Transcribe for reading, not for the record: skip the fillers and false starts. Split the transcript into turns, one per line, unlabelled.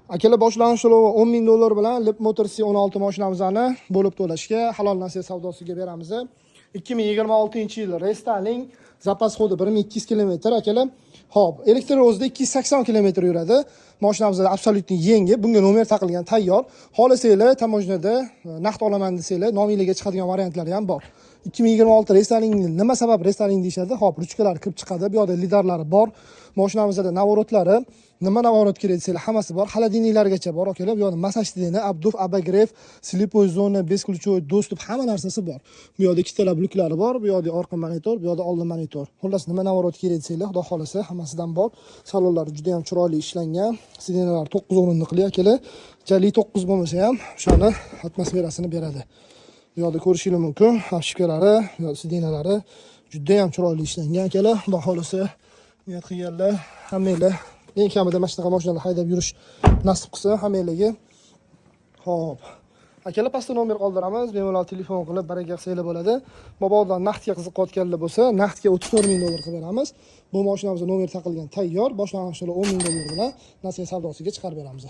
Akalar boshlanish to'lovi 10 ming dollar bilan Lip Motors C16 mashinamizni bo'lib to'lashga halol nasib savdosiga beramiz. 2026-yil restyling zapas xodi 1200 km akalar. Xo'p, elektrozda 280 km yuradi. Mashinamiz absolyutni yangi. Bunga nomer taqilgan tayyor. Xohlasanglar tamojnada naqd olaman desanglar, nomingizga chiqadigan variantlari ham bor. 2026 restyling nima sabab restyling deyshadi? Xo'p, ruchkalar kirib chiqadi. Bu yerda lidarlari bor. Mashinamizda navorotlari, nima navorot kerak desanglar, hammasi bor. Xolodilniklargacha bor akalar. Bu yerda massaj steni, abduf, abagrev, slipoy zona, besключевой dostup, hamma narsasi bor. Bu yerda ikkita bluklari bor. Bu yerda orqa monitor, bu yerda oldin monitor. Xullas, nima navorot kerak desanglar, xudo xolasa hammasidan bor. Salonlari juda ham chiroyli ishlangan. Sidenalar 9 o'rinliqli akalar. Jali 9 bo'lmasa ham o'shani atmosferasini beradi. Bu yerda ko'rishingiz mumkin. Hashkalari, bu yerda sidenalari juda ham chiroyli ishlangan akalar. Xudo xolasa niyat qilganlar hammanglar eng kamida mana shunaqa mashinalarni haydab yurish nasib qilsa hammanglarga. Xo'p. Akalar pastda nomer qoldiramiz. Bemalol telefon qilib baraka qilsanglar bo'ladi. Mabodo naqdga qiziqayotganlar bo'lsa, naqdga 34 ming dollar qilib beramiz. Bu mashinamizda nomer taqilgan tayyor. Boshlang'ich 10 ming dollar bilan nasiya savdosiga chiqarib beramiz.